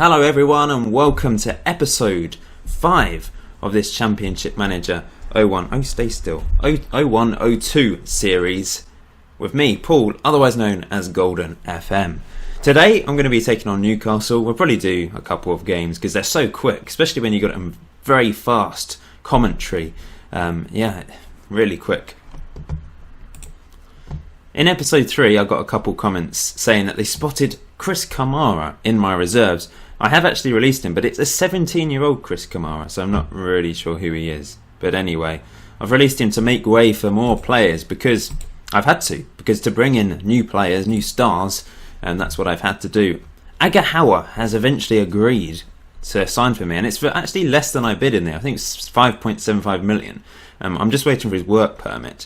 Hello everyone and welcome to episode 5 of this Championship Manager 0102 series with me, Paul, otherwise known as Golden FM. Today I'm going to be taking on Newcastle. We'll probably do a couple of games because they're so quick, especially when you got a very fast commentary. Really quick. In episode 3 I got a couple comments saying that they spotted Chris Kamara in my reserves. I have actually released him, but it's a 17-year-old Chris Kamara, so I'm not really sure who he is. But anyway, I've released him to make way for more players because I've had to. Because to bring in new players, new stars, and that's what I've had to do. Agahawa has eventually agreed to sign for me, and it's for actually less than I bid in there. I think it's 5.75 million. I'm just waiting for his work permit.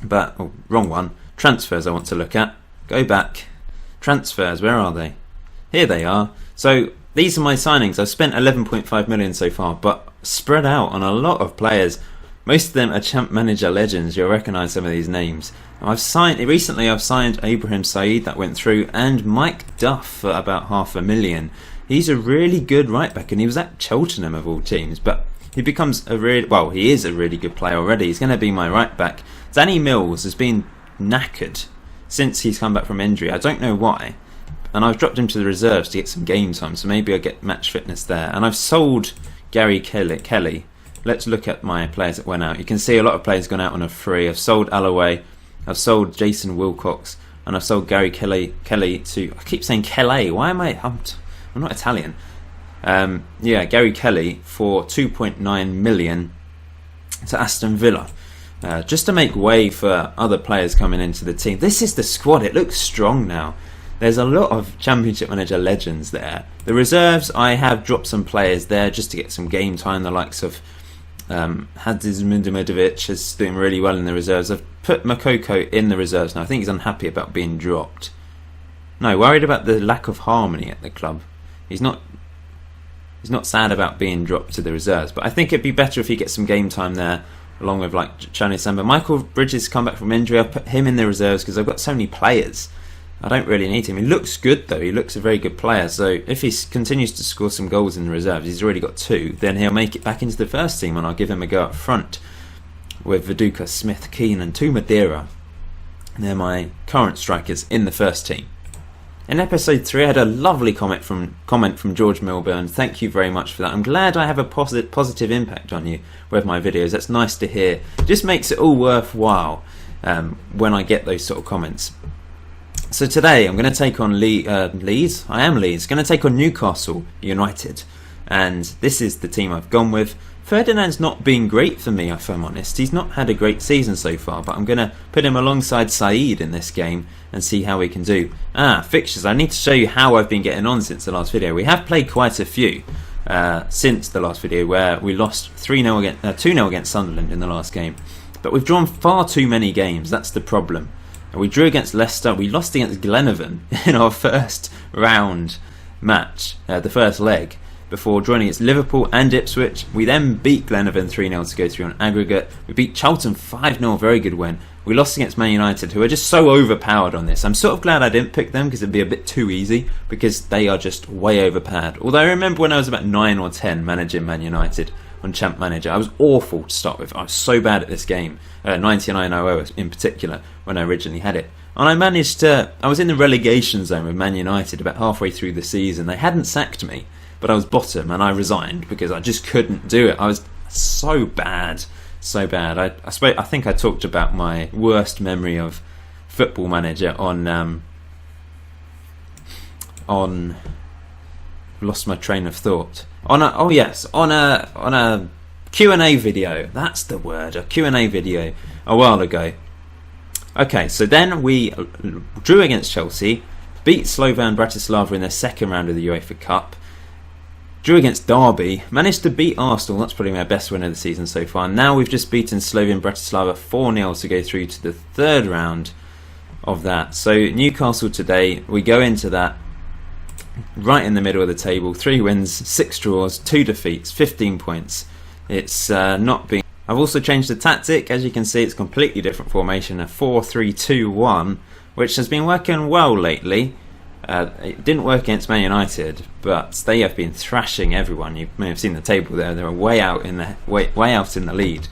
But, wrong one. Transfers I want to look at. Go back. Transfers, where are they? Here they are. So these are my signings. I've spent 11.5 million so far, but spread out on a lot of players. Most of them are Champ Manager legends. You'll recognise some of these names. I've signed Ibrahim Said, that went through, and Mike Duff for about $500,000. He's a really good right back, and he was at Cheltenham of all teams, but he becomes he is a really good player already. He's going to be my right back. Danny Mills has been knackered since he's come back from injury. I don't know why. And I've dropped him to the reserves to get some game time, so maybe I'll get match fitness there. And I've sold Gary Kelly. Let's look at my players that went out. You can see a lot of players gone out on a free. I've sold Alloway, I've sold Jason Wilcox, and I've sold Gary Kelly to... I keep saying Kelly. Why am I'm not Italian. Gary Kelly for 2.9 million to Aston Villa. Just to make way for other players coming into the team. This is the squad. It looks strong now. There's a lot of Championship Manager legends there. The reserves, I have dropped some players there just to get some game time. The likes of Hadzimundimovic is doing really well in the reserves. I've put Makoko in the reserves now. I think he's unhappy about being dropped. No, worried about the lack of harmony at the club. He's not sad about being dropped to the reserves, but I think it'd be better if he gets some game time there, along with like Chani Samba. Michael Bridges come back from injury. I've put him in the reserves because I've got so many players. I don't really need him. He looks good though. He looks a very good player. So if he continues to score some goals in the reserves, he's already got 2, then he'll make it back into the first team and I'll give him a go up front with Viduka, Smith, Keane and 2 Madeira. They're my current strikers in the first team. In episode 3 I had a lovely comment from George Milburn. Thank you very much for that. I'm glad I have a positive impact on you with my videos. That's nice to hear. Just makes it all worthwhile when I get those sort of comments. So today I'm going to take on Leeds. I am Leeds. Going to take on Newcastle United, and this is the team I've gone with. Ferdinand's not been great for me, if I'm honest. He's not had a great season so far, but I'm going to put him alongside Said in this game and see how we can do. Fixtures. I need to show you how I've been getting on since the last video. We have played quite a few since the last video, where we lost 2-0 against Sunderland in the last game, but we've drawn far too many games. That's the problem. We drew against Leicester. We lost against Glenavon in our first round match, the first leg, before drawing against Liverpool and Ipswich. We then beat Glenavon 3-0 to go through on aggregate. We beat Charlton 5-0, very good win. We lost against Man United, who are just so overpowered on this. I'm sort of glad I didn't pick them because it'd be a bit too easy, because they are just way overpowered. Although I remember when I was about 9 or 10 managing Man United on Champ Manager, I was awful to start with. I was so bad at this game, 99-00 in particular, when I originally had it. And I was in the relegation zone with Man United about halfway through the season. They hadn't sacked me, but I was bottom and I resigned because I just couldn't do it. I was so bad. I think I talked about my worst memory of Football Manager on lost my train of thought. On a Q&A video. That's the word, a Q&A video a while ago. Okay, so then we drew against Chelsea, beat Slovan Bratislava in their second round of the UEFA Cup, drew against Derby, managed to beat Arsenal. That's probably my best win of the season so far. Now we've just beaten Slovan Bratislava 4-0 to go through to the third round of that. So Newcastle today, we go into that right in the middle of the table. 3 wins, 6 draws, 2 defeats, 15 points. It's not been... I've also changed the tactic. As you can see, it's a completely different formation, a 4-3-2-1, which has been working well lately. It didn't work against Man United, but they have been thrashing everyone. You may have seen the table there; they're way out in the lead.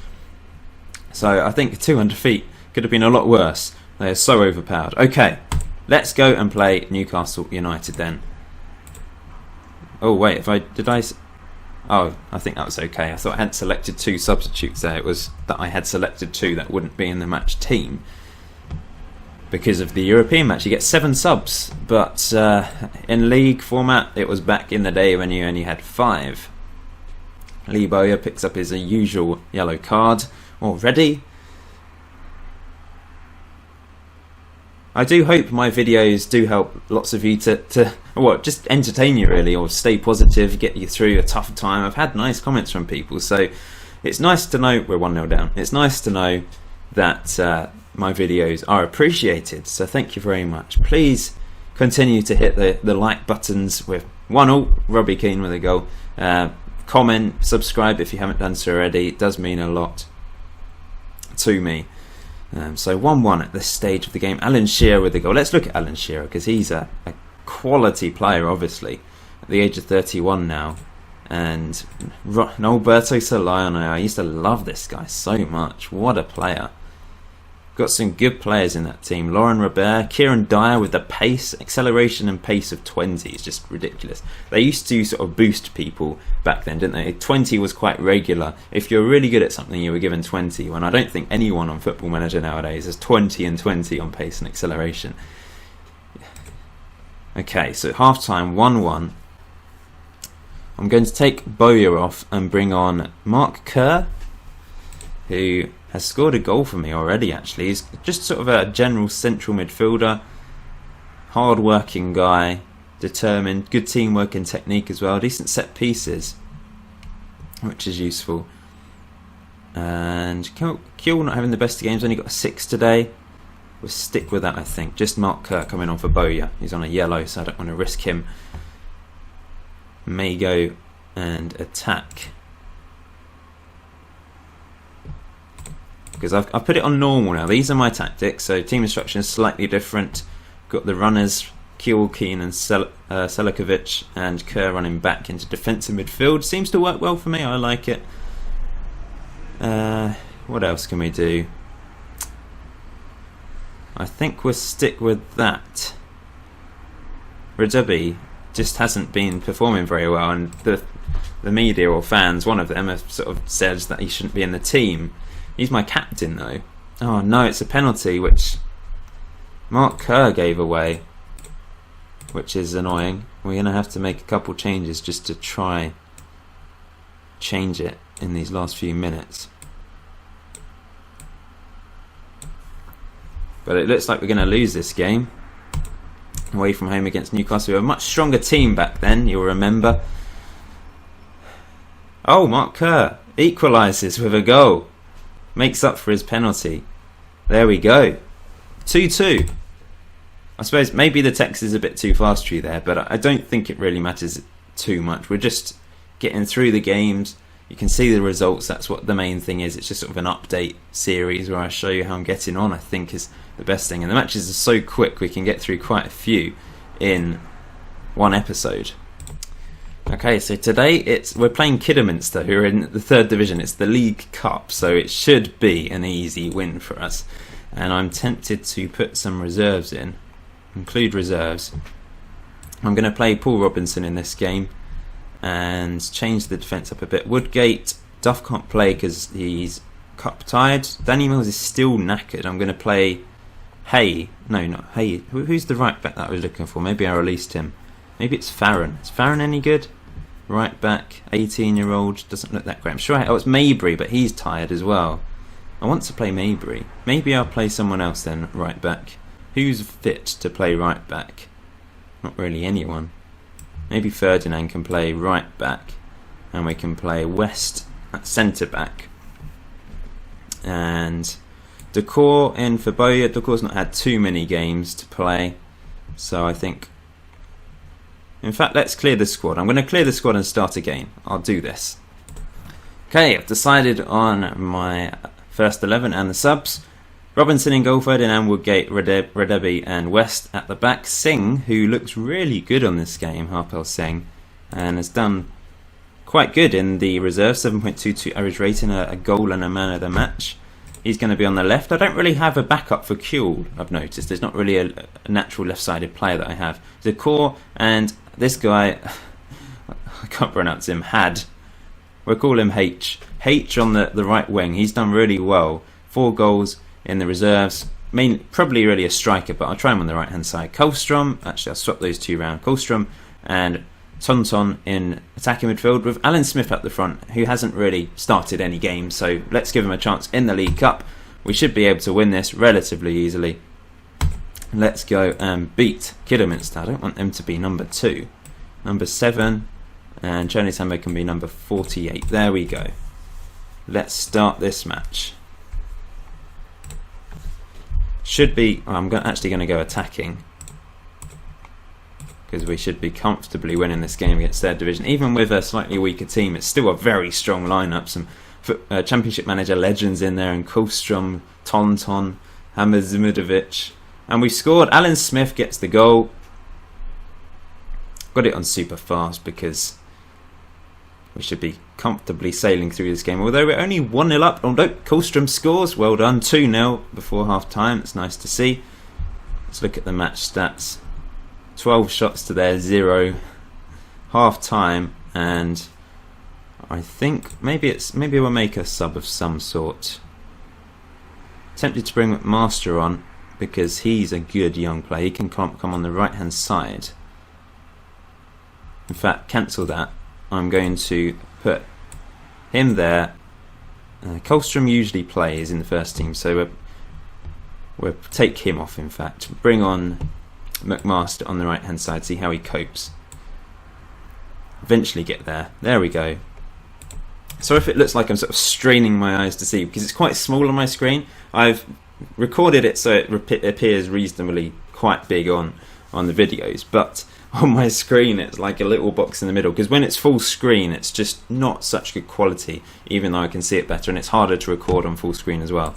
So I think 200 feet could have been a lot worse. They are so overpowered. Okay, let's go and play Newcastle United then. Oh wait, Oh, I think that was okay. I thought I had selected 2 substitutes there. It was that I had selected 2 that wouldn't be in the match team. Because of the European match, you get 7 subs. But in league format, it was back in the day when you only had 5. Lee Bowyer picks up his usual yellow card already. I do hope my videos do help lots of you to just entertain you really, or stay positive, get you through a tough time. I've had nice comments from people, so it's nice to know we're 1-0 down. It's nice to know that my videos are appreciated, so thank you very much. Please continue to hit the like buttons with 1-0, Robbie Keane with a goal. Comment, subscribe if you haven't done so already. It does mean a lot to me. So 1-1 at this stage of the game. Alan Shearer with the goal. Let's look at Alan Shearer, because he's a quality player, obviously, at the age of 31 now. And Alberto Solano, I used to love this guy so much. What a player. Got some good players in that team. Lauren Robert, Kieran Dyer with the pace, acceleration and pace of 20 is just ridiculous. They used to sort of boost people back then, didn't they? 20 was quite regular. If you're really good at something, you were given 20. When I don't think anyone on Football Manager nowadays has 20 and 20 on pace and acceleration. Okay, so half time, 1-1. I'm going to take Bowyer off and bring on Mark Kerr, who has scored a goal for me already, actually. He's just sort of a general central midfielder, hard-working guy, determined, good teamwork and technique as well, decent set pieces, which is useful. And Kjell not having the best of games, only got a 6 today. We'll stick with that, I think. Just Mark Kerr coming on for Bowyer. He's on a yellow, so I don't want to risk him. May go and attack. Because I've put it on normal now. These are my tactics, so team instruction is slightly different. Got the runners, Kjell, Keane and Selikovic, and Kerr running back into defensive midfield. Seems to work well for me, I like it. What else can we do? I think we'll stick with that. Radebi just hasn't been performing very well, and the media or fans, one of them, have sort of said that he shouldn't be in the team. He's my captain though. Oh no, it's a penalty which Mark Kerr gave away, which is annoying. We're going to have to make a couple changes just to try change it in these last few minutes. But it looks like we're going to lose this game. Away from home against Newcastle. We were a much stronger team back then, you'll remember. Oh, Mark Kerr equalises with a goal. Makes up for his penalty. There we go. 2-2. I suppose maybe the text is a bit too fast for you there, but I don't think it really matters too much. We're just getting through the games. You can see the results. That's what the main thing is. It's just sort of an update series where I show you how I'm getting on, I think is the best thing. And the matches are so quick, we can get through quite a few in one episode. Okay, so today we're playing Kidderminster, who are in the 3rd division. It's the League Cup, so it should be an easy win for us. And I'm tempted to put some reserves in, include reserves. I'm going to play Paul Robinson in this game and change the defence up a bit. Woodgate, Duff can't play because he's cup tied. Danny Mills is still knackered. I'm going to play Hay. No, not Hay. Who's the right back that I was looking for? Maybe I released him. Maybe it's Farron. Is Farron any good? Right back, 18-year-old, doesn't look that great. I'm sure it's Mabry, but he's tired as well. I want to play Mabry. Maybe I'll play someone else then, right back. Who's fit to play right back? Not really anyone. Maybe Ferdinand can play right back, and we can play West at centre back. And Decor in for Bowyer. Decor's not had too many games to play, so I think. In fact, let's clear the squad. I'm going to clear the squad and start again. I'll do this. Okay, I've decided on my first 11 and the subs. Robinson in goal, Ferdinand, Woodgate, Radebi and West at the back. Singh, who looks really good on this game, Harpal Singh, and has done quite good in the reserve, 7.22 average rating, a goal and a man of the match. He's going to be on the left. I don't really have a backup for Kuhl, I've noticed. There's not really a natural left-sided player that I have. Zakor and this guy, I can't pronounce him, we'll call him H. H on the right wing. He's done really well. 4 goals in the reserves. Probably really a striker, but I'll try him on the right-hand side. Kolstrom, actually I'll swap those two around. Kolstrom and Tonton in attacking midfield with Alan Smith at the front, who hasn't really started any games, so let's give him a chance in the League Cup. We should be able to win this relatively easily. Let's go and beat Kidderminster. I don't want them to be number 2. Number 7, and Johnny Sambo can be number 48. There we go. Let's start this match. Should be... I'm actually going to go attacking, because we should be comfortably winning this game against third division. Even with a slightly weaker team, it's still a very strong lineup. Some Championship Manager legends in there, and Kolstrom, Tonton, Hamid Zmudovic. And we've scored. Alan Smith gets the goal. Got it on super fast because we should be comfortably sailing through this game. Although we're only 1-0 up. Oh no, Kolstrom scores. Well done. 2-0 before half time. It's nice to see. Let's look at the match stats. 12 shots to their 0. Half time, and I think maybe we'll make a sub of some sort. Tempted to bring McMaster on because he's a good young player. He can come on the right hand side. In fact, cancel that. I'm going to put him there. Kolstrom usually plays in the first team, so we'll take him off. In fact, bring on McMaster on the right hand side, see how he copes. Eventually get there. There we go. So if it looks like I'm sort of straining my eyes to see, because it's quite small on my screen, I've recorded it so it appears reasonably quite big on the videos, but on my screen it's like a little box in the middle, because when it's full screen it's just not such good quality, even though I can see it better, and it's harder to record on full screen as well.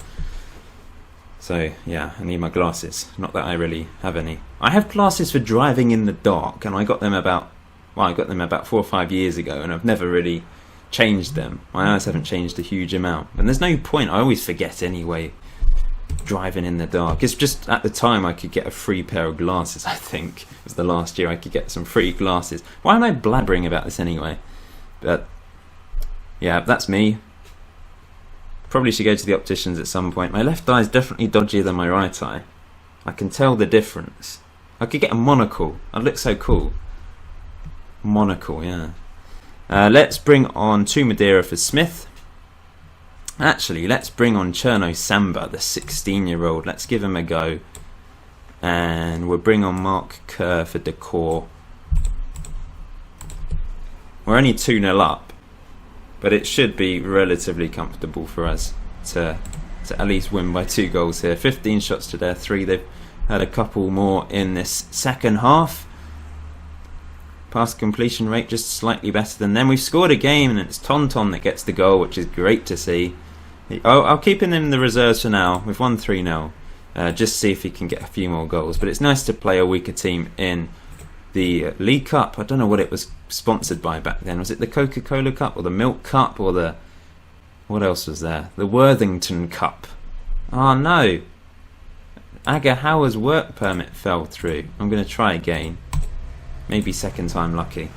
So yeah, I need my glasses. Not that I really have any. I have glasses for driving in the dark, and I got them about 4 or 5 years ago, and I've never really changed them. My eyes haven't changed a huge amount, and there's no point. I always forget anyway, driving in the dark. It's just at the time I could get a free pair of glasses. I think it was the last year I could get some free glasses. Why am I blabbering about this anyway? But yeah, that's me. Probably should go to the opticians at some point. My left eye is definitely dodgier than my right eye. I can tell the difference. I could get a monocle. I'd look so cool. Monocle, yeah. Let's bring on 2 Madeira for Smith. Actually, let's bring on Cherno Samba, the 16-year-old. Let's give him a go. And we'll bring on Mark Kerr for Decor. We're only 2-0 up, but it should be relatively comfortable for us to at least win by 2 goals here. 15 shots to their 3. They've had a couple more in this second half. Pass completion rate just slightly better than them. We've scored a game, and it's Tonton that gets the goal, which is great to see. I'll keep him in the reserves for now. We've won 3-0. Just see if he can get a few more goals. But it's nice to play a weaker team in the League Cup. I don't know what it was sponsored by back then. Was it the Coca-Cola Cup or the Milk Cup or the... what else was there? The Worthington Cup. Oh no! Aga Hauer's work permit fell through. I'm going to try again. Maybe second time lucky.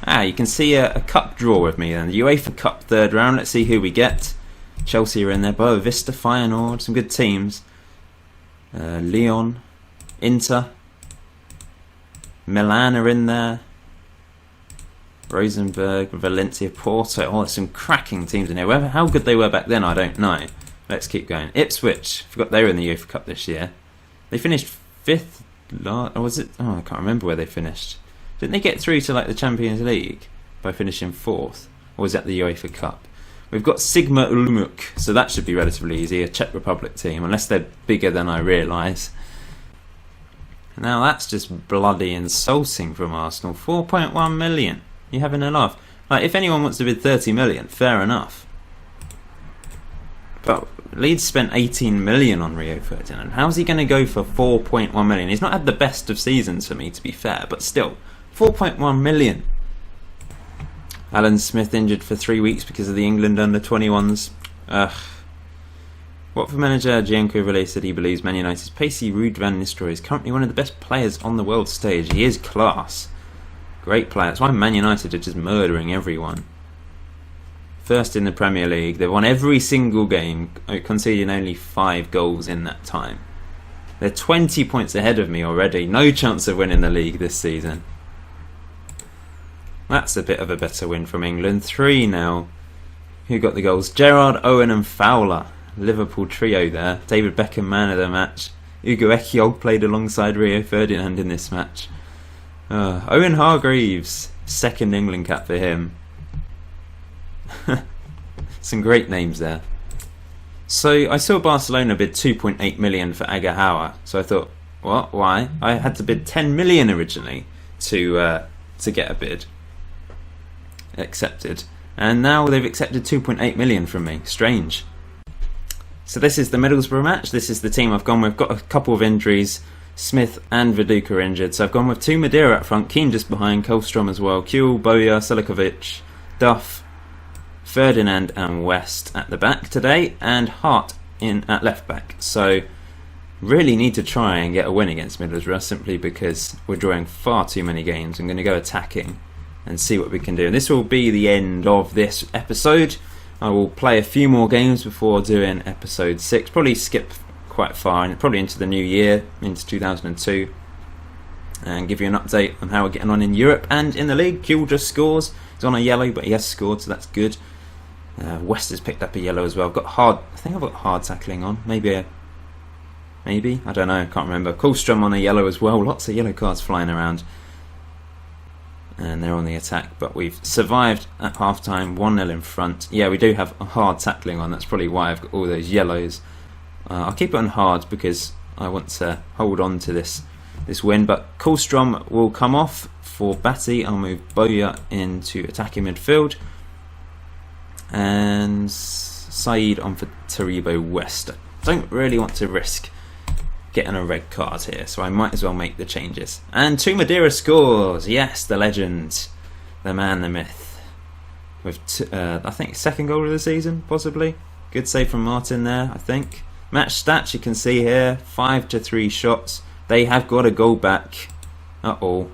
You can see a cup draw with me then. The UEFA Cup third round. Let's see who we get. Chelsea are in there. Boa Vista, Feyenoord. Some good teams. Lyon. Inter. Milan are in there. Rosenborg, Valencia, Porto. Oh, there's some cracking teams in here. How good they were back then, I don't know. Let's keep going. Ipswich. Forgot they were in the UEFA Cup this year. They finished 5th. Or was it? Oh, I can't remember where they finished. Didn't they get through to like the Champions League by finishing 4th? Or was that the UEFA Cup? We've got Sigma Ulmuk, so that should be relatively easy. A Czech Republic team, unless they're bigger than I realise. Now that's just bloody insulting from Arsenal. 4.1 million. You having a laugh? Like, if anyone wants to bid 30 million, fair enough. But Leeds spent 18 million on Rio Ferdinand. How's he going to go for 4.1 million? He's not had the best of seasons for me, to be fair, but still, 4.1 million. Alan Smith injured for 3 weeks because of the England under-21s. Watford manager Gianco Villay said he believes Man United's pacey Ruud van Nistelrooy is currently one of the best players on the world stage. He is class. Great player. That's why Man United are just murdering everyone. First in the Premier League. They've won every single game, conceding only 5 goals in that time. They're 20 points ahead of me already. No chance of winning the league this season. That's a bit of a better win from England. 3-0. Who got the goals? Gerrard, Owen and Fowler. Liverpool trio there. David Beckham, man of the match. Ugo Ekiol played alongside Rio Ferdinand in this match. Owen Hargreaves, second England cap for him. Some great names there. So I saw Barcelona bid 2.8 million for Agahawa. So I thought, what? Why? I had to bid 10 million originally to get a bid accepted, and now they've accepted 2.8 million from me. Strange. So this is the Middlesbrough match. This is the team I've gone with. Got a couple of injuries. Smith and Viduka are injured, so I've gone with 2 Madeira up front, Keane just behind, Kolstrom as well, Kuhl, Boya, Selikovic, Duff, Ferdinand and West at the back today, and Hart in at left back. So really need to try and get a win against Middlesbrough, simply because we're drawing far too many games. I'm going to go attacking and see what we can do. And this will be the end of this episode. I will play a few more games before doing episode 6. Probably skip quite far, and probably into the new year, into 2002, and give you an update on how we're getting on in Europe and in the league. Kuhl just scores. He's on a yellow, but he has scored, so that's good. West has picked up a yellow as well. I think I've got hard tackling on. Maybe, I don't know, I can't remember. Kolstrom on a yellow as well. Lots of yellow cards flying around. And they're on the attack, but we've survived at half-time, 1-0 in front. Yeah, we do have a hard tackling on. That's probably why I've got all those yellows. I'll keep it on hard because I want to hold on to this win. But Kolstrom will come off for Batty. I'll move Boya into attacking midfield. And Saeed on for Taribo West. I don't really want to risk getting a red card here, so I might as well make the changes. And 2 Madeira scores. Yes, the legend, the man, the myth, with I think second goal of the season, possibly. Good save from Martin there, I think. Match stats you can see here: 5-3 shots. They have got a goal back. It's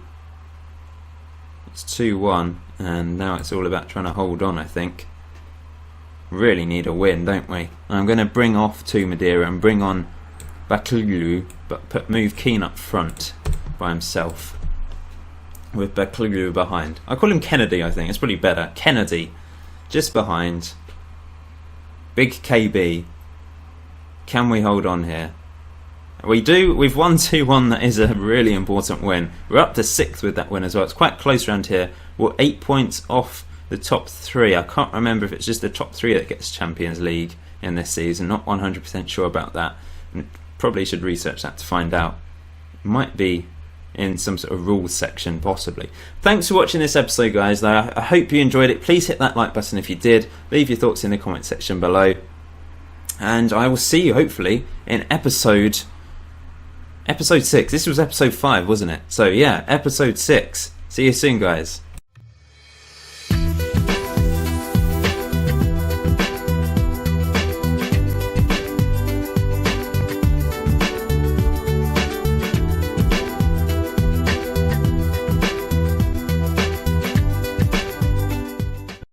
2-1, and now it's all about trying to hold on. I think really need a win, don't we? I'm going to bring off 2 Madeira and bring on Bakulu, but move Keane up front by himself with Bakulu behind. I call him Kennedy, I think. It's probably better. Kennedy just behind. Big KB. Can we hold on here? We do. We've won 2-1. That is a really important win. We're up to 6th with that win as well. It's quite close around here. We're 8 points off the top 3. I can't remember if it's just the top 3 that gets Champions League in this season. Not 100% sure about that. Probably should research that to find out. Might be in some sort of rules section, possibly. Thanks for watching this episode, guys. I hope you enjoyed it. Please hit that like button if you did. Leave your thoughts in the comment section below. And I will see you, hopefully, in episode 6. This was episode 5, wasn't it? So, yeah, episode 6. See you soon, guys.